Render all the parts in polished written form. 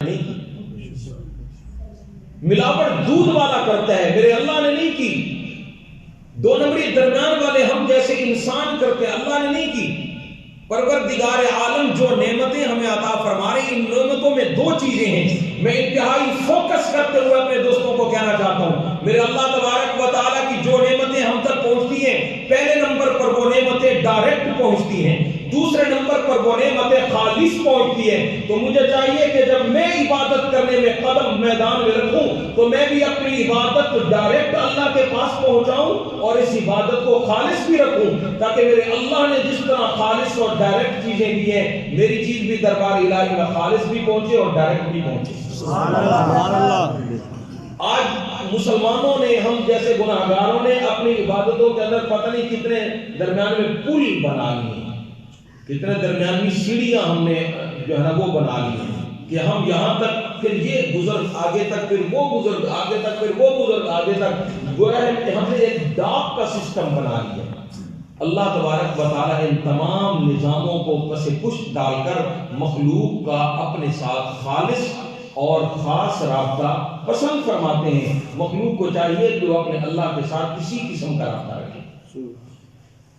نہیں کی، ملاوٹ دودھ والا کرتا ہے، میرے اللہ نے نہیں کی۔ دو نمبری درمیان والے ہم جیسے انسان کرتے ہیں، اللہ نے نہیں کی۔ پروردگار عالم جو نعمتیں ہمیں عطا فرما رہی، ان نعمتوں میں دو چیزیں ہیں۔ میں انتہائی فوکس کرتے ہوئے اپنے دوستوں کو کہنا چاہتا ہوں، میرے اللہ تبارک و تعالیٰ کی جو نعمتیں ہم تک پہنچتی ہیں، پہلے نمبر پر وہ نعمتیں ڈائریکٹ پہنچتی ہیں، دوسرے نمبر پر وہ نعمتیں خالص پہنچتی ہیں۔ تو مجھے چاہیے کہ جب میں عبادت کرنے میں قدم میدان میں رکھوں تو میں بھی اپنی عبادت ڈائریکٹ اللہ کے پاس پہنچاؤں اور اس عبادت کو خالص بھی رکھوں، تاکہ میرے اللہ نے جس طرح خالص اور ڈائریکٹ چیزیں دی ہیں، میری چیز بھی دربار الہی میں خالص بھی پہنچے اور ڈائریکٹ بھی پہنچے۔ سبحان اللہ، سبحان اللہ۔ آج مسلمانوں نے، ہم جیسے گناہگاروں نے اپنی عبادتوں کے اندر پتہ نہیں کتنے درمیان میں پل بنا لیے، کتنے درمیانی سیڑھیاں ہم نے جو ہے نا وہ بنا لی ہیں کہ ہم یہاں تک، پھر یہ بزرگ آگے تک، پھر وہ بزرگ آگے تک، پھر وہ بزرگ آگے تک، گویا ہے کہ ہم نے ایک ڈاک کا سسٹم بنا لیا۔ اللہ تبارک و تعالیٰ ان تمام نظاموں کو پس پشت ڈال کر مخلوق کا اپنے ساتھ خالص اور خاص رابطہ پسند فرماتے ہیں۔ مخلوق کو چاہیے کہ وہ اپنے اللہ کے ساتھ کسی قسم کا رابطہ رکھے۔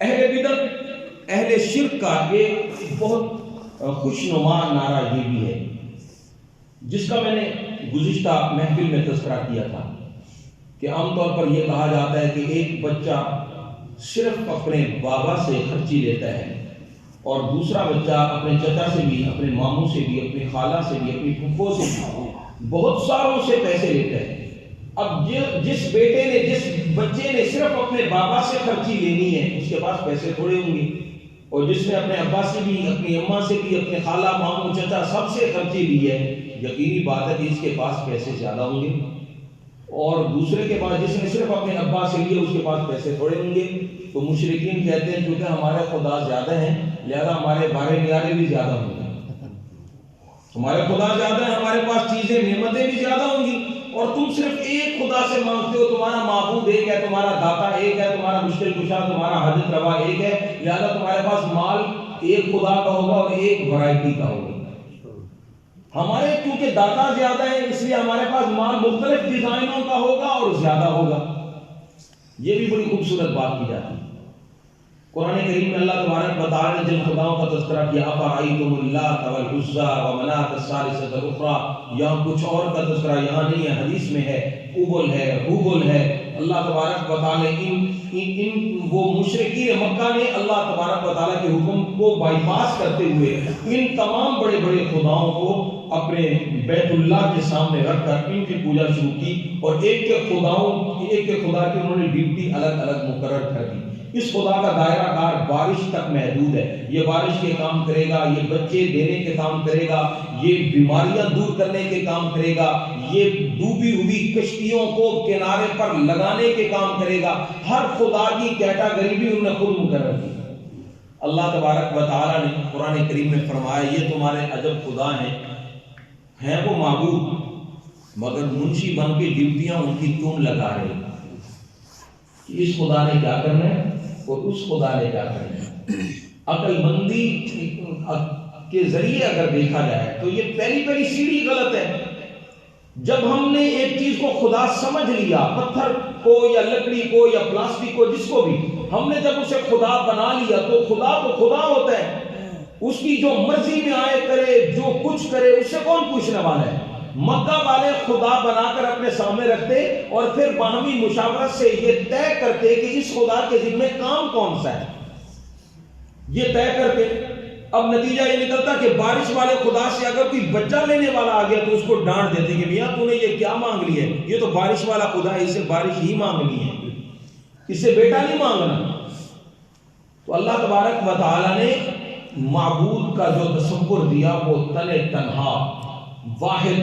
اہل بدعت، اہل شرک کا ایک بہت خوشنما نعرہ یہ بھی ہے، جس کا میں نے گزشتہ محفل میں تذکرہ کیا تھا، کہ عام طور پر یہ کہا جاتا ہے کہ ایک بچہ صرف اپنے بابا سے خرچی لیتا ہے اور دوسرا بچہ اپنے چچا سے بھی، اپنے ماموں سے بھی، اپنی خالہ سے بھی، اپنی پھپھو سے بھی، بہت ساروں سے پیسے لیتا ہے۔ اب جس بیٹے نے، جس بچے نے صرف اپنے بابا سے خرچی لینی ہے، اس کے پاس پیسے تھوڑے ہوں گے، اور جس نے اپنے ابا سے بھی، اپنی اماں سے بھی، اپنے خالہ، ماموں، چچا سب سے خرچی لی ہے، یقینی بات ہے کہ اس کے پاس پیسے زیادہ ہوں گے۔ اور دوسرے کے پاس، جس نے صرف اپنے ابا سے لیے، اس کے پاس پیسے تھوڑے ہوں گے۔ تو مشرکین کہتے ہیں کیونکہ ہمارے خدا زیادہ ہیں لہذا ہمارے بارے نیارے بھی زیادہ ہوں گے، ہمارے خدا زیادہ ہیں، ہمارے پاس چیزیں، نعمتیں بھی زیادہ ہوں گی، اور تم صرف ایک خدا سے مانگتے ہو، تمہارا معبود ایک ہے، تمہارا داتا ایک ہے، تمہارا مشکل کشا، تمہارا حاجت روا ایک ہے، لہذا تمہارے پاس مال ایک خدا کا ہوگا اور ایک ورائٹی کا ہوگا۔ ہمارے کیونکہ داتا زیادہ ہیں اس لیے ہمارے پاس مال مختلف ڈیزائنوں کا ہوگا اور زیادہ ہوگا۔ یہ بھی بڑی خوبصورت بات کی جاتی ہے۔ قرآن کریم میں اللہ تبارک و تعالیٰ نے جن خداؤں کا تذکرہ کیا، افرأیتم اللات والعزیٰ ومناۃ الثالثۃ الاخری، یہاں کچھ اور کا تذکرہ یہاں نہیں ہے، حدیث میں ہے، ابل ہے، حبل ہے۔ اللہ تبارک و تعالیٰ ان وہ مشرکین مکہ نے اللہ تبارک و تعالیٰ کے حکم کو بائی پاس کرتے ہوئے ان تمام بڑے بڑے خداؤں کو اپنے بیت اللہ کے سامنے رکھ کر ان کی پوجا شروع کی، اور ایک ایک خدا کی انہوں نے ڈیوٹی الگ الگ مقرر کر دی۔ اس خدا کا دائرہ کار بارش تک محدود ہے، یہ بارش کے کام کرے گا، یہ بچے دینے کے کام کرے گا، یہ بیماریاں دور کرنے کے کام کرے گا، یہ ڈوبی ہوئی کشتیوں کو کنارے پر لگانے کے کام کرے گا۔ ہر خدا کی کیٹاگری بھی انہوں نے خود مقرر کی۔ اللہ تبارک و تعالیٰ نے قرآن کریم میں فرمایا، یہ تمہارے عجب خدا ہیں وہ معبود، مگر منشی بن کے ڈیوٹیاں ان کی تم لگا رہے ہو۔ اس خدا نے کیا کرنا ہے اور اس خدا نے کیا کرنا ہے۔ عقل مندی کے ذریعے اگر دیکھا جائے تو یہ پہلی سیڑھی غلط ہے۔ جب ہم نے ایک چیز کو خدا سمجھ لیا، پتھر کو یا لکڑی کو یا پلاسٹک کو، جس کو بھی ہم نے جب اسے خدا بنا لیا تو خدا ہوتا ہے، اس کی جو مرضی میں آئے کرے، جو کچھ کرے، اس سے کون پوچھنے والا ہے۔ مکہ والے خدا بنا کر اپنے سامنے رکھتے اور پھر باہمی مشاورت سے یہ طے کرتے کہ اس خدا کے ذمہ کام کون سا ہے، یہ طے کرتے۔ اب نتیجہ یہ نکلتا کہ بارش والے خدا سے اگر کوئی بچہ لینے والا آ گیا تو اس کو ڈانٹ دیتے کہ میاں تو نے یہ کیا مانگ لیا ہے، یہ تو بارش والا خدا ہے، اسے بارش ہی مانگنی ہے، اسے بیٹا نہیں مانگنا۔ تو اللہ تبارک و تعالی نے معبود کا جو تصور دیا وہ تن تنہا، واحد،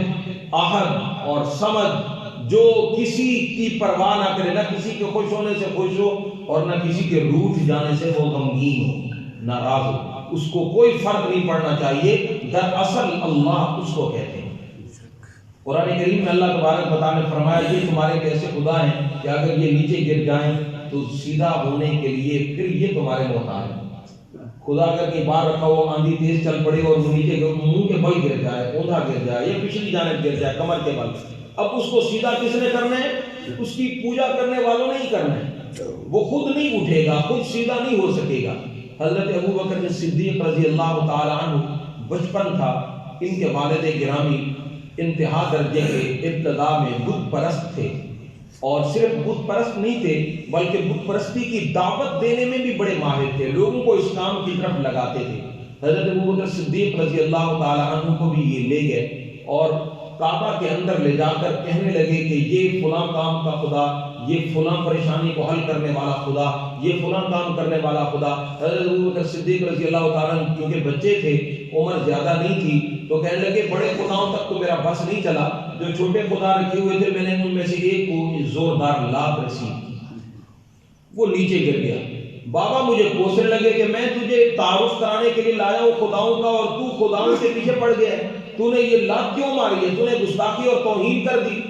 احد اور صمد، جو کسی کی پرواہ نہ کرے، نہ کسی کے خوش ہونے سے خوش ہو اور نہ کسی کے روٹھ جانے سے وہ غمگین ہو، ناراض ہو، اس کو کوئی فرق نہیں پڑنا چاہیے۔ دراصل اللہ اس کو کہتے ہیں۔ قرآن کریم میں اللہ تبارک و تعالیٰ نے فرمایا، یہ تمہارے کیسے خدا ہیں کہ اگر یہ نیچے گر جائیں تو سیدھا ہونے کے لیے پھر یہ تمہارے محتاج ہیں۔ خدا اگر کہیں باہر رکھا ہو آندھی تیز چل پڑے اور وہ نیچے منہ کے بل گر جائے, اوندھا گر جائے یا پچھلی جانب گر جائے کمر کے بل, اب اس کو سیدھا کس نے کرنا ہے؟ اس کی پوجا کرنے والوں نے ہی کرنا ہے. وہ خود نہیں اٹھے گا, خود سیدھا نہیں ہو سکے گا. حضرت ابوبکر صدیق رضی اللہ تعالی عنہ بچپن تھا, ان کے والد گرامی انتہا درجے کے ابتدا میں بت پرست تھے, اور صرف بت پرست نہیں تھے بلکہ بت پرستی کی دعوت دینے میں بھی بڑے ماہر تھے, لوگوں کو اسلام کی طرف لگاتے تھے. حضرت ابوبکر صدیق رضی اللہ تعالی عنہ کو بھی یہ لے گئے اور کعبہ کے اندر لے جا کر کہنے لگے کہ یہ فلاں کام کا خدا, یہ فلاں پریشانی کو حل کرنے والا خدا, یہ فلاں کام کرنے والا خدا. حضرت ابوبکر صدیق رضی اللہ تعالیٰ عنہ کیونکہ بچے تھے, عمر زیادہ نہیں تھی, تو کہنے لگے بڑے خداؤں تک تو میرا بس نہیں چلا, جو چھوٹے خدا رکھے ہوئے تھے میں نے ان میں سے ایک کو زوردار لات رسی, وہ نیچے گر گیا. بابا مجھے کوسنے لگے کہ میں تجھے تعارف کرانے کے لیے لایا ہوں خداؤں کا, اور تو خداؤں سے پیچھے پڑ گیا ہے, تو نے یہ لات کیوں ماری ہے, تو نے گستاخی اور توہین کر دی.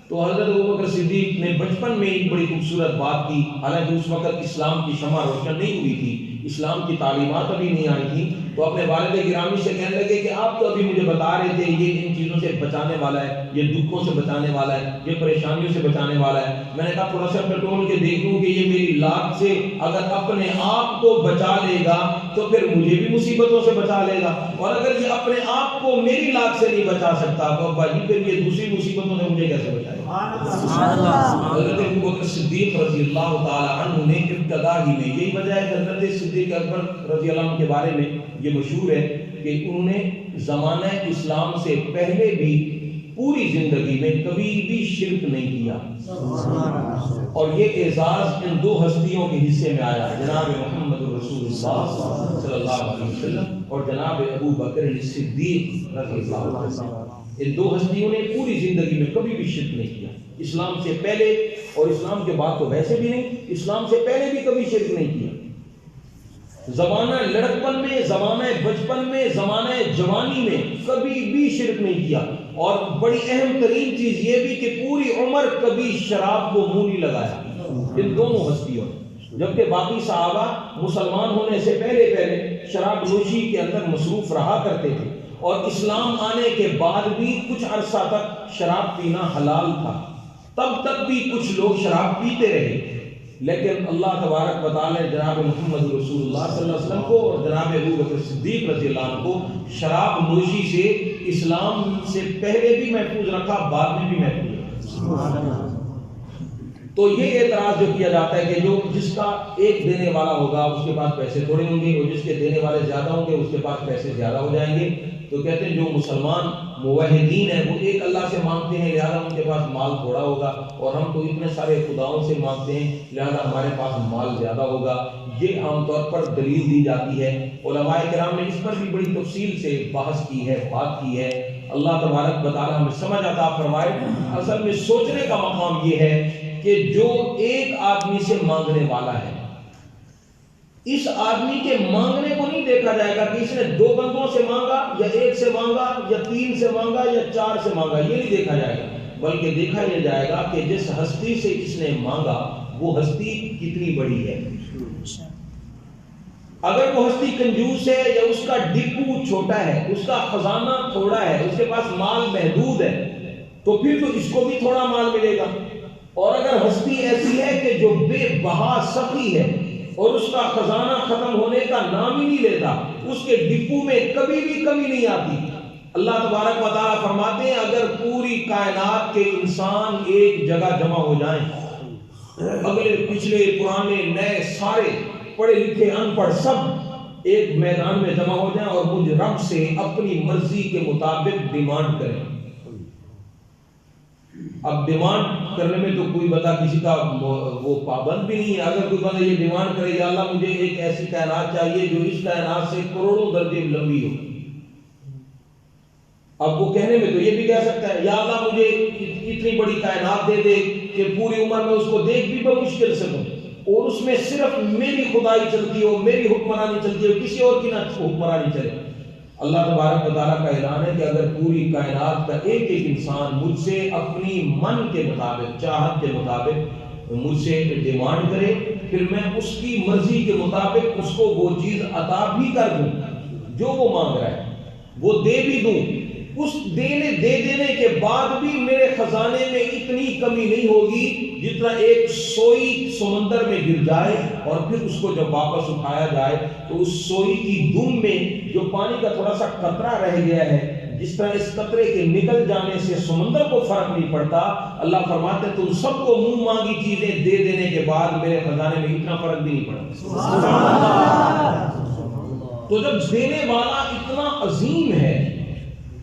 تو حضرت ابوبکر صدیق نے بچپن میں ایک بڑی خوبصورت بات کی, حالانکہ اس وقت اسلام کی شمع روشن نہیں ہوئی تھی, اسلام کی تعلیمات ابھی نہیں آئی تھی. تو اپنے والد گرامی سے کہنے لگے کہ آپ تو ابھی مجھے بتا رہے تھے یہ ان چیزوں سے بچانے والا ہے, یہ دکھوں سے بچانے والا ہے, یہ پریشانیوں سے بچانے والا ہے. میں نے کہا تھوڑا سا ٹٹول کے دیکھ لوں کہ یہ میری لات سے اگر اپنے آپ کو بچا لے گا تو پھر مجھے بھی مصیبتوں سے بچا لے گا, اور اگر یہ اپنے آپ کو میری لات سے نہیں بچا سکتا تو ابا جی پھر یہ دوسری مصیبتوں سے مجھے کیسے بچائے گا. حضرت ابوبکر صدیق رضی اللہ تعالی عنہ نے ابتدا ہی میں, یہی وجہ ہے حضرت صدیق اکبر رضی اللہ عنہ کے بارے میں یہ مشہور ہے کہ انہوں نے زمانہ اسلام سے پہلے بھی پوری زندگی میں کبھی بھی شرک نہیں کیا, اور یہ اعزاز ان دو ہستیوں کے حصے میں آیا, جناب محمد رسول اللہ صلی اللہ علیہ وسلم اور جناب ابوبکر صدیق رضی اللہ عنہ وسلم. ان دو ہستیوں نے پوری زندگی میں کبھی بھی شرک نہیں کیا, اسلام سے پہلے اور اسلام کے بعد تو ویسے بھی نہیں, اسلام سے پہلے بھی کبھی شرک نہیں کیا. زمانہ لڑکپن میں, زمانہ بچپن میں, زمانہ جوانی میں کبھی بھی شرک نہیں کیا. اور بڑی اہم ترین چیز یہ بھی کہ پوری عمر کبھی شراب کو منہ نہیں لگایا ان دونوں ہستیوں نے, جبکہ باقی صحابہ مسلمان ہونے سے پہلے شراب نوشی کے اندر مصروف رہا کرتے تھے, اور اسلام آنے کے بعد بھی کچھ عرصہ تک شراب پینا حلال تھا, تب تک بھی کچھ لوگ شراب پیتے رہے. لیکن اللہ تبارک و تعالی نے جناب محمد رسول اللہ صلی اللہ علیہ وسلم کو اور جناب ابوبکر صدیق رضی اللہ عنہ کو شراب نوشی سے اسلام سے پہلے بھی محفوظ رکھا, بعد میں بھی محفوظ رکھا. تو یہ اعتراض جو کیا جاتا ہے کہ جو جس کا ایک دینے والا ہوگا اس کے پاس پیسے تھوڑے ہوں گے, اور جس کے دینے والے زیادہ ہوں گے اس کے پاس پیسے زیادہ ہو جائیں گے. تو کہتے ہیں جو مسلمان موحدین ہیں وہ ایک اللہ سے مانگتے ہیں لہذا ان کے پاس مال تھوڑا ہوگا, اور ہم تو اتنے سارے خداؤں سے مانگتے ہیں لہذا ہمارے پاس مال زیادہ ہوگا. یہ عام طور پر دلیل دی جاتی ہے. علماء کرام نے اس پر بھی بڑی تفصیل سے بحث کی ہے, بات کی ہے. اللہ تبارک و تعالی ہمیں سمجھ عطا فرمائے. اصل میں سوچنے کا مقام یہ ہے کہ جو ایک آدمی سے مانگنے والا ہے, اس آدمی کے مانگنے کو نہیں دیکھا جائے گا کہ اس نے 2 بندوں سے مانگا یا 1 سے مانگا یا 3 سے مانگا یا 4 سے مانگا, یہ نہیں دیکھا جائے گا, بلکہ دیکھا یہ جائے گا کہ جس ہستی سے اس نے مانگا وہ ہستی کتنی بڑی ہے. اگر وہ ہستی کنجوس ہے یا اس کا ڈپو چھوٹا ہے, اس کا خزانہ تھوڑا ہے, اس کے پاس مال محدود ہے, تو پھر تو اس کو بھی تھوڑا مال ملے گا. اور اگر ہستی ایسی ہے کہ جو بے بہا سخی ہے اور اس کا خزانہ ختم ہونے کا نام ہی نہیں لیتا, اس کے ڈپو میں کبھی بھی کمی نہیں آتی. اللہ تبارک و تعالیٰ فرماتے ہیں اگر پوری کائنات کے انسان ایک جگہ جمع ہو جائیں, اگلے پچھلے پرانے نئے سارے پڑھے لکھے ان پڑھ سب ایک میدان میں جمع ہو جائیں اور مجھ رب سے اپنی مرضی کے مطابق ڈیمانڈ کریں. اب ڈیمانڈ کرنے میں تو کوئی بتا کسی کا وہ پابند بھی نہیں ہے. اگر کوئی بندہ یہ ڈیمانڈ کرے یا اللہ مجھے ایک ایسی کائنات چاہیے جو اس کائنات سے کروڑوں درجے لمبی ہو, اب وہ کہنے میں تو یہ بھی کہہ سکتا ہے یا اللہ مجھے اتنی بڑی کائنات دے دے کہ پوری عمر میں اس کو دیکھ بھی بمشکل سکوں, اور اس میں صرف میری خدائی چلتی ہو, میری حکمرانی چلتی ہو, کسی اور کی نہ حکمرانی چلے. اللہ تبارک و تعالیٰ کا اعلان ہے کہ اگر پوری کائنات کا ایک ایک انسان مجھ سے اپنی من کے مطابق, چاہت کے مطابق مجھ سے ڈیمانڈ کرے پھر میں اس کی مرضی کے مطابق اس کو وہ چیز عطا بھی کر دوں جو وہ مانگ رہا ہے، وہ دے بھی دوں۔ اس دے دینے کے بعد بھی میرے خزانے میں اتنی کمی نہیں ہوگی جتنا ایک سوئی سمندر میں گر جائے اور پھر اس کو جب واپس اٹھایا جائے تو اس سوئی کی دم میں جو پانی کا تھوڑا سا قطرہ رہ گیا ہے، جس طرح اس قطرے کے نکل جانے سے سمندر کو فرق نہیں پڑتا، اللہ فرماتے ہیں تم سب کو منہ مانگی چیزیں دے دینے کے بعد میرے خزانے میں اتنا فرق بھی نہیں پڑتا۔ تو جب دینے والا اتنا عظیم ہے،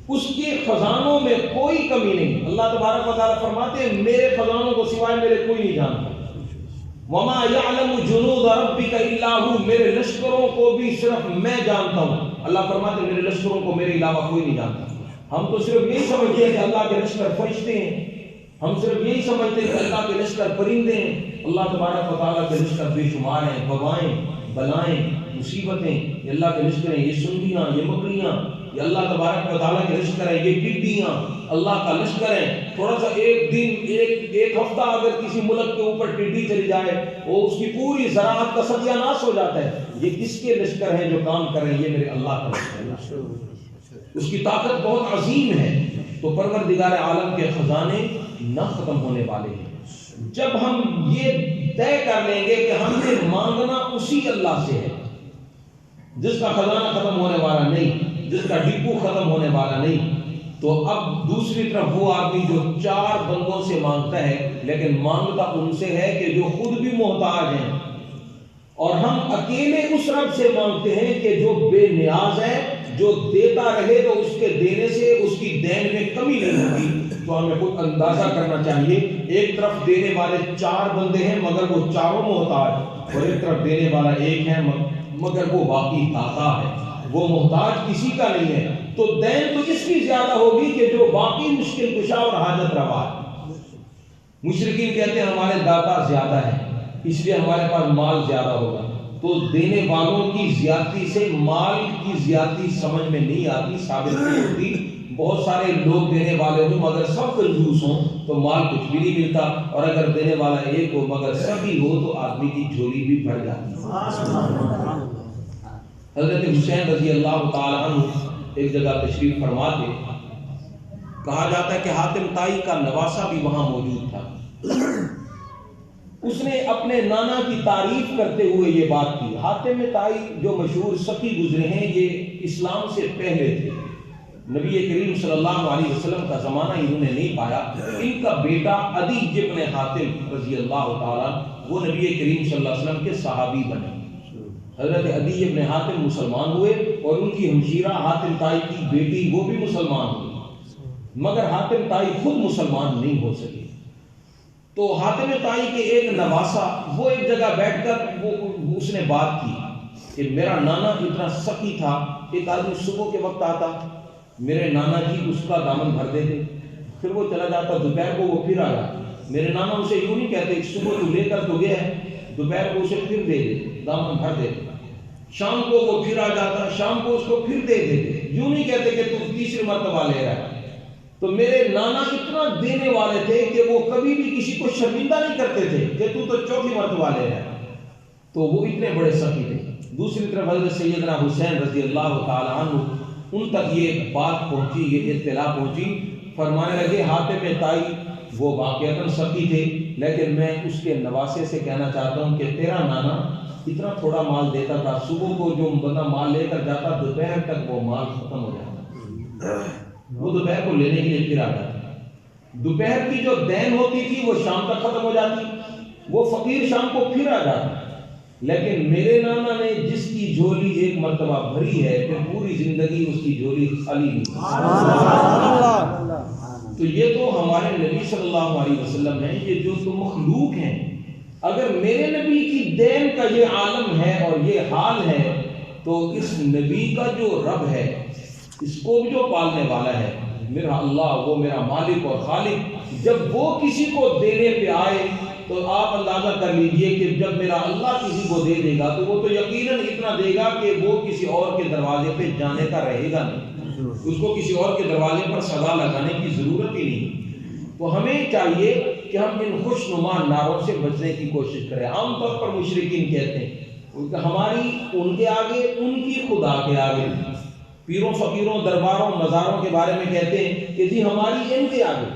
اس کے خزانوں میں کوئی کمی نہیں، اللہ تبارک و تعالیٰ فرماتے ہیں میرے خزانوں کو سوائے میرے کوئی نہیں جانتا۔ وَمَا يَعْلَمُ جُنُودَ رَبِّكَ إِلَّا هُوَ، میرے لشکروں کو بھی صرف میں جانتا ہوں۔ اللہ فرماتے ہیں میرے لشکروں کو میرے علاوہ کوئی نہیں جانتا۔ ہم تو صرف یہی سمجھتے ہیں کہ اللہ کے لشکر فرشتے ہیں، ہم صرف یہی سمجھتے ہیں کہ اللہ کے لشکر پرندے ہیں۔ اللہ تبارک و تعالیٰ کے لشکر بے شمار ہیں، وبائیں، بلائیں، مصیبتیں، یہ اللہ کے لشکر ہیں، یہ سنڈیاں، یہ مکڑیاں، یہ اللہ تبارک و تعالیٰ کے لشکر ہیں، یہ ٹڈیاں اللہ کا لشکر ہے۔ تھوڑا سا ایک دن ایک ہفتہ اگر کسی ملک کے اوپر ٹڈی چلی جائے وہ اس کی پوری زراعت کا ستیہ ناش ہو جاتا ہے۔ یہ کس کے لشکر ہیں جو کام کر رہے ہیں؟ یہ میرے اللہ کا لشکر ہے، اس کی طاقت بہت عظیم ہے۔ تو پروردگار عالم کے خزانے نہ ختم ہونے والے ہیں جب ہم یہ طے کر لیں گے کہ ہم نے مانگنا اسی اللہ سے ہے جس کا خزانہ ختم ہونے والا نہیں، جس کا ڈپو ختم ہونے والا نہیں۔ تو اب دوسری طرف وہ آدمی جو 4 بندوں سے مانگتا ہے لیکن مانگتا ان سے ہے کہ جو خود بھی محتاج ہیں، اور ہم اکیلے اس رب سے مانگتے ہیں کہ جو بے نیاز ہے، جو دیتا رہے تو اس کے دینے سے اس کی دین میں کمی نہیں ہوگی۔ تو ہمیں خود اندازہ کرنا چاہیے، ایک طرف دینے والے 4 بندے ہیں مگر وہ چاروں محتاج، اور ایک طرف دینے والا ایک ہے مگر وہ واقعی داتا ہے، وہ محتاج کسی کا نہیں ہے۔ تو دین تو اس کی زیادہ ہوگی کہ جو باقی مشکل کشا اور حاجت روا ہے۔ مشرکین کہتے ہیں ہمارے داتا زیادہ ہے اس لیے ہمارے پاس مال زیادہ ہوگا۔ تو دینے والوں کی زیادتی سے مال کی زیادتی سمجھ میں نہیں آتی، ثابت نہیں ہوتی۔ بہت سارے لوگ دینے والے ہوں مگر سب کنجوس ہوں تو مال کچھ بھی نہیں ملتا، اور اگر دینے والا ایک ہو مگر سبھی ہو تو آدمی کی جھولی بھی بھر جاتی ہے۔ حضرت حسین رضی اللہ تعالیٰ عنہ ایک جگہ تشریف فرما تھے، کہا جاتا ہے کہ حاتم طائی کا نواسہ بھی وہاں موجود تھا۔ اس نے اپنے نانا کی تعریف کرتے ہوئے یہ بات کی۔ حاتم طائی جو مشہور سخی گزرے ہیں، یہ اسلام سے پہلے تھے، نبی کریم صلی اللہ علیہ وسلم کا زمانہ انہوں نے نہیں پایا۔ ان کا بیٹا عدی ابن حاتم رضی اللہ تعالیٰ وہ نبی کریم صلی اللہ علیہ وسلم کے صحابی بنے۔ حضرت عدی ابن حاتم مسلمان ہوئے اور ان کی ہمشیرہ حاتم طائی کی بیٹی وہ بھی مسلمان ہوئی، مگر حاتم طائی خود مسلمان نہیں ہو سکے۔ تو حاتم طائی کے ایک نواسہ وہ ایک جگہ بیٹھ کر اس نے بات کی کہ میرا نانا اتنا سخی تھا، ایک آدمی صبح کے وقت آتا، میرے نانا جی اس کا دامن بھر دیتے، پھر وہ چلا جاتا، دوپہر کو وہ پھر آ جاتا۔ میرے نانا اسے یوں نہیں کہتے صبح تو لے کر تو گیا ہے، دوپہر کو اسے پھر دے دیتے، دامن بھر دیتے، شام کو وہ پھر آ جاتا، شام کو اس کو پھر دے دیتے، یوں نہیں کہتے کہ تو تیسری مرتبہ لے رہا ہے۔ تو میرے نانا اتنا دینے والے تھے کہ وہ کبھی بھی کسی کو شرمندہ نہیں کرتے تھے کہ تو چوتھی مرتبہ لے رہا ہے، تو وہ اتنے بڑے سخی تھے۔ دوسری طرف حضرت سیدنا حسین رضی اللہ تعالی عنہ ان تک یہ بات پہنچی، یہ اطلاع پہنچی، فرمانے لگے حاتم طائی وہ واقعتاً سخی تھے، لیکن میں اس کے نواسے سے کہنا چاہتا ہوں کہ تیرا نانا اتنا تھوڑا مال دیتا تھا، صبح کو جو بندہ مال لے کر جاتا دوپہر تک وہ مال ختم ہو جاتا، وہ دوپہر کو لینے کے لیے پھر آ جاتا، دوپہر کی جو دین ہوتی تھی وہ شام تک ختم ہو جاتی، وہ فقیر شام کو پھر آ جاتا۔ لیکن میرے نانا نے جس کی جھولی ایک مرتبہ بھری ہے پھر پوری زندگی اس کی جھولی خالی نہیں۔ تو یہ تو ہمارے نبی صلی اللہ علیہ وسلم ہیں، یہ جو تو مخلوق ہیں، اگر میرے نبی کی دین کا یہ عالم ہے اور یہ حال ہے تو اس نبی کا جو رب ہے اس کو بھی جو پالنے والا ہے میرا اللہ، وہ میرا مالک اور خالق، جب وہ کسی کو دینے پہ آئے تو آپ اندازہ کر لیجئے کہ جب میرا اللہ کسی کو دے دے گا تو وہ تو یقیناً اتنا دے گا کہ وہ کسی اور کے دروازے پہ جانے کا رہے گا نہیں، اس کو کسی اور کے دروازے پر صدا لگانے کی ضرورت ہی نہیں۔ تو ہمیں چاہیے کہ ہم ان خوشنما نعروں سے بچنے کی کوشش کریں. عام طور پر مشرکین کہتے ہیں کہ ہماری ان کے آگے ان کی خدا کے آگے. پیروں فقیروں درباروں مزاروں کے بارے میں کہتے ہیں کہ جی ہماری ان کے آگے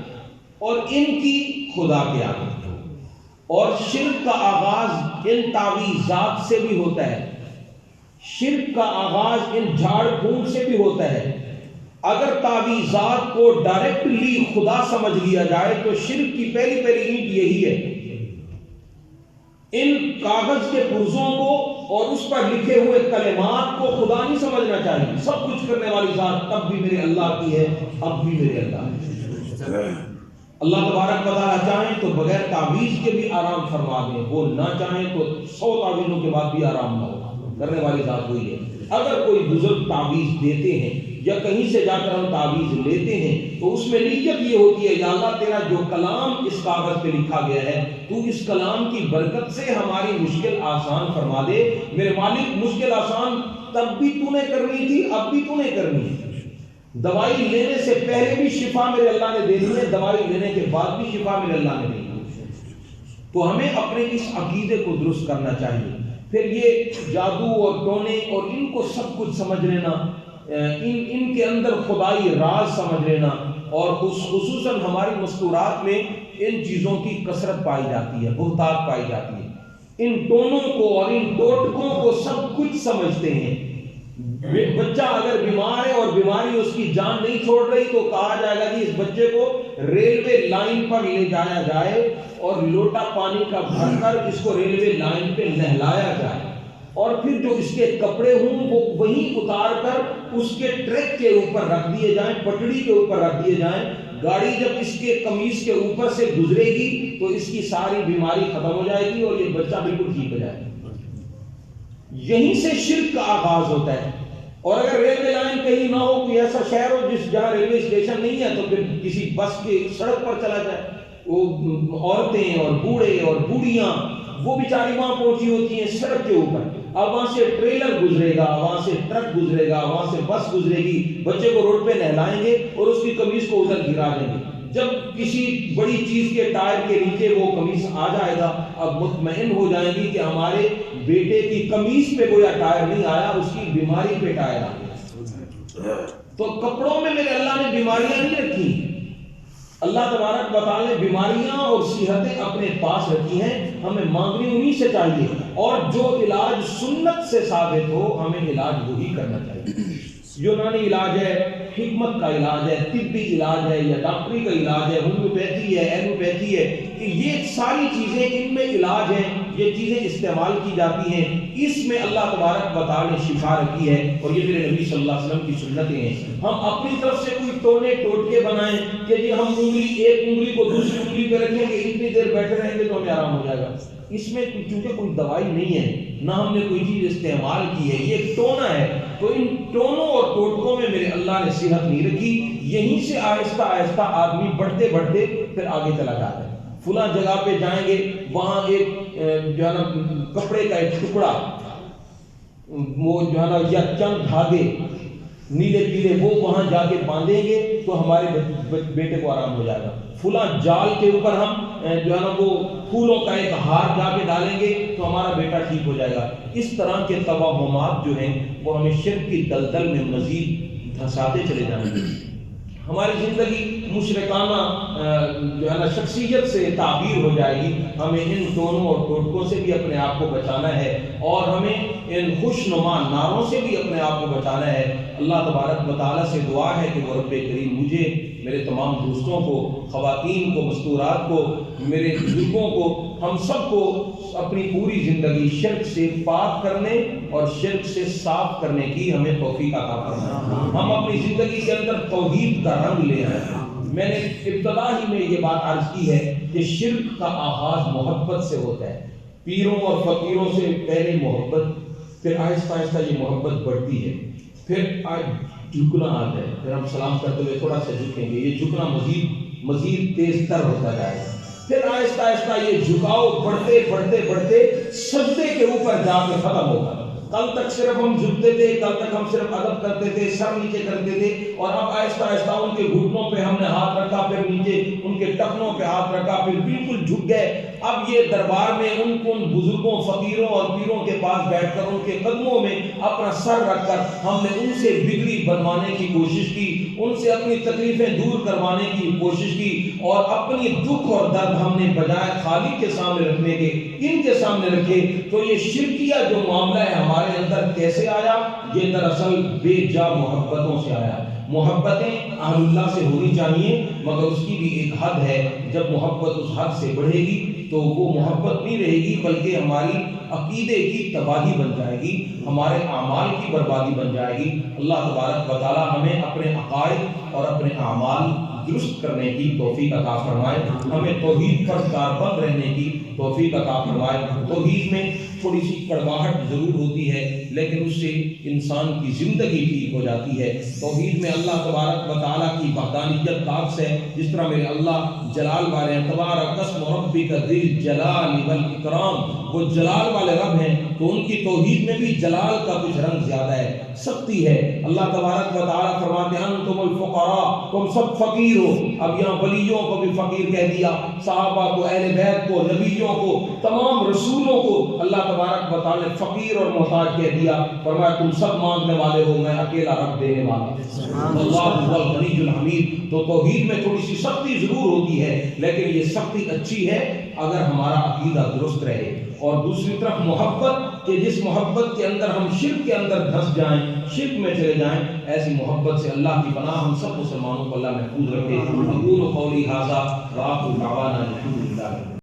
اور ان کی خدا کے آگے. اور شرک کا آغاز ان تعویذات سے بھی ہوتا ہے. شرک کا آغاز ان جھاڑ پھونک سے بھی ہوتا ہے. اگر تعویذات کو ڈائریکٹلی خدا سمجھ لیا جائے تو شرک کی پہلی اینٹ یہی ہے. ان کاغذ کے پرزوں کو اور اس پر لکھے ہوئے کلمات کو خدا نہیں سمجھنا چاہیے. سب کچھ کرنے والی ذات تب بھی میرے اللہ کی ہے, اب بھی میرے اللہ ہے. اللہ تبارک و تعالیٰ چاہیں تو بغیر تعویذ کے بھی آرام فرما دیں, وہ نہ چاہیں تو 100 تعویذوں کے بعد بھی آرام نہ ہو. کرنے والی ذات وہی ہے. اگر کوئی بزرگ تعویذ دیتے ہیں یا کہیں سے جا کر ہم تعویذ لیتے ہیں تو اس میں نیت یہ ہوتی ہے یا اللہ تیرا جو کلام اس کاغذ پہ لکھا گیا ہے تو اس کلام کی برکت سے ہماری مشکل آسان فرما دے. میرے مالک مشکل آسان تب بھی تو نے کرنی تھی, اب بھی تو نے کرنی ہے. دوائی لینے سے پہلے بھی شفا میرے اللہ نے دینی ہے, دوائی لینے کے بعد بھی شفا میرے اللہ نے دینی ہے. تو ہمیں اپنے اس عقیدے کو درست کرنا چاہیے. پھر یہ جادو اور ٹونے اور ان کو سب کچھ سمجھ لینا, ان کے اندر خدائی راز سمجھ لینا, اور خصوصاً ہماری مستورات میں ان چیزوں کی کثرت پائی جاتی ہے, بہتات پائی جاتی ہے. ان ٹونوں کو اور ان ٹوٹکوں کو سب کچھ سمجھتے ہیں. بچہ اگر بیمار ہے اور بیماری اس کی جان نہیں چھوڑ رہی تو کہا جائے گا کہ اس بچے کو ریلوے لائن پر لے جایا جائے اور لوٹا پانی کا بھر کر اس کو ریلوے لائن پہ نہلایا جائے, اور پھر جو اس کے کپڑے ہوں وہ وہیں اتار کر اس کے ٹریک کے اوپر رکھ دیے جائیں, پٹڑی کے اوپر رکھ دیے جائیں. گاڑی جب اس کے قمیص کے اوپر سے گزرے گی تو اس کی ساری بیماری ختم ہو جائے گی اور یہ بچہ بالکل ٹھیک ہو جائے گا. یہیں سے شرک کا آغاز ہوتا ہے. اور اگر ریلوے لائن کہیں نہ ہو, کوئی ایسا شہر ہو جس جہاں ریلوے اسٹیشن نہیں ہے, تو پھر کسی بس کے سڑک پر چلا جائے. وہ عورتیں اور بوڑھے اور بوڑھیاں وہ بیچاری وہاں پہنچی ہوتی ہیں سڑک کے اوپر. اب وہاں سے ٹریلر گزرے گا, وہاں سے ٹرک گزرے گا, وہاں سے بس گزرے گی, بچے کو روڈ پہ نہلائیں گے اور اس کی قمیص کو ادھر گرا دیں گے. جب کسی بڑی چیز کے ٹائر کے نیچے وہ قمیص آ جائے گا, اب مطمئن ہو جائیں گی کہ ہمارے بیٹے کی قمیص پہ گویا ٹائر نہیں آیا, اس کی بیماری پہ ٹائر آ گیا. تو کپڑوں میں میرے اللہ نے بیماریاں نہیں رکھی. اللہ تبارک و تعالیٰ نے بیماریاں اور صحتیں اپنے پاس رکھی ہیں, ہمیں مانگنی انہی سے چاہیے, اور جو علاج سنت سے ثابت ہو ہمیں علاج وہی کرنا چاہیے. یونانی علاج ہے, حکمت کا علاج ہے, طبی علاج ہے یا ڈاکٹری کا علاج ہے, ہومیوپیتھی ہے, ایلوپیتھی ہے, کہ یہ ساری چیزیں ان میں علاج ہیں, یہ چیزیں استعمال کی جاتی ہیں. اس میں اللہ تبارک و تعالیٰ نے شفا رکھی ہے, اور یہ میرے نبی صلی اللہ علیہ وسلم کی سنتیں ہیں. ہم اپنی طرف سے کوئی ٹونے ٹوٹکے بنائیں کہ جی ہم ایک انگلی کو دوسری انگلی پہ رکھیں گے, اتنی دیر بیٹھے رہیں گے تو ہمیں آرام ہو جائے گا. اس میں چونکہ کوئی دوائی نہیں ہے, نہ ہم نے کوئی چیز استعمال کی ہے, یہ ٹونا ہے. تو ان ٹونوں اور ٹوٹکوں میں میرے اللہ نے صحت نہیں رکھی. یہیں سے آہستہ آہستہ آدمی بڑھتے بڑھتے پھر آگے چلا جاتا ہے. فلاں جگہ پہ جائیں گے, وہاں ایک جو ہے نا کپڑے کا ایک ٹکڑا, وہ جو ہے نا یا چند دھاگے نیلے پیلے, وہ وہاں جا کے باندھیں گے تو ہمارے بیٹے کو آرام ہو جائے گا. فلاں جال کے اوپر ہم جو ہے نا وہ پھولوں کا ایک ہار جا کے ڈالیں گے تو ہمارا بیٹا ٹھیک ہو جائے گا. اس طرح کے توہمات جو ہیں وہ ہمیں شرک کی دلدل میں مزید دھساتے چلے جائیں گے. ہماری زندگی مشرکانہ جو ہے نا شخصیت سے تعبیر ہو جائے گی. ہمیں ان ٹونوں اور ٹوٹکوں سے بھی اپنے آپ کو بچانا ہے, اور ہمیں ان خوشنما نعروں سے بھی اپنے آپ کو بچانا ہے. اللہ تبارک و تعالیٰ سے دعا ہے کہ وہ رب کریم مجھے, میرے تمام دوستوں کو, خواتین کو, مستورات کو, میرے بزرگوں کو, ہم سب کو اپنی پوری زندگی شرک سے پاک کرنے اور شرک سے صاف کرنے کی ہمیں توفیق عطا فرمائے. ہم اپنی زندگی کے اندر توحید کا رنگ لے آئیں. میں نے ابتدا ہی میں یہ بات عرض کی ہے کہ شرک کا آغاز محبت سے ہوتا ہے. پیروں اور فقیروں سے پہلے محبت, پھر آہستہ آہستہ یہ محبت بڑھتی ہے, پھر جھکنا آتا ہے, پھر ہم سلام کرتے ہوئے تھوڑا سا جھکیں گے, یہ جھکنا مزید تیز تر ہوتا جائے گا. پھر آہستہ آہستہ یہ جھکاؤ بڑھتے بڑھتے بڑھتے سجدے کے اوپر جا کے ختم ہوگا. کل تک صرف ہم جھکتے تھے، کل تک ہم صرف ادب کرتے تھے، سر نیچے کرتے تھے، اور اب آہستہ آہستہ ان کے گھٹنوں پہ ہم نے ہاتھ رکھا، پھر نیچے ان کے ٹخنوں پہ ہاتھ رکھا، پھر بالکل جھک گئے۔ اب یہ دربار میں ان بزرگوں، فقیروں اور پیروں کے پاس بیٹھ کر ان کے قدموں میں اپنا سر رکھ کر ہم نے ان سے بگڑی بنوانے کی کوشش کی، ان سے اپنی تکلیفیں دور کروانے کی کوشش کی، اور اپنی دکھ اور درد ہم نے بجائے خالق کے سامنے رکھنے کے ان کے سامنے رکھے۔ تو یہ شرکیہ جو معاملہ ہے ہمارے اندر کیسے آیا؟ یہ دراصل بے جا محبتوں سے آیا۔ محبتیں اہل اللہ سے ہونی چاہیے، مگر اس کی بھی ایک حد ہے۔ جب محبت اس حد سے بڑھے گی تو وہ محبت نہیں رہے گی، بلکہ ہماری عقیدے کی تباہی بن جائے گی، ہمارے اعمال کی بربادی بن جائے گی۔ اللہ تبارک و تعالی ہمیں اپنے عقائد اور اپنے اعمال درست کرنے کی توفیق عطا فرمائے، ہمیں توحید پر کاربند رہنے کی توفیق عطا فرمائے۔ توحید میں تھوڑی سی کڑواہٹ ضرور ہوتی ہے، لیکن اس سے انسان کی زندگی ٹھیک ہو جاتی ہے۔ توحید میں اللہ تبارک و تعالیٰ کی وحدانیت کا عکس ہے، جس طرح میرے اللہ جلال والے ہیں، تبارک اسم ربک ذی الجلال والاکرام، وہ جلال والے رب ہیں، تو ان کی توحید میں بھی جلال کا کچھ رنگ زیادہ ہے، سختی ہے۔ اللہ تبارک و تعالیٰ فرماتے ہیں انتم الفقراء، تم سب فقیر ہو۔ اب یہاں ولیوں کو بھی فقیر کہہ دیا، صحابہ کو، اہل بیت کو، نبیوں کو، تمام رسولوں کو اللہ تبارک و تعالیٰ نے فقیر اور محتاج کہہ دیا۔ فرمایا تم سب مانگنے والے ہو، میں اکیلا رب دینے والا ہوں، اللہ هو الغنی الحمید۔ تو توحید میں تھوڑی سی سختی ضرور ہوتی ہے، لیکن یہ سختی اچھی ہے اگر ہمارا عقیدہ درست رہے۔ اور دوسری طرف محبت، کہ جس محبت کے اندر ہم شرک کے اندر دھس جائیں، شرک میں چلے جائیں، ایسی محبت سے اللہ کی پناہ ہم سب مسلمانوں کو اللہ محفوظ رکھے۔ اقول قولی ھذا وآخر دعوانا الحمد للہ۔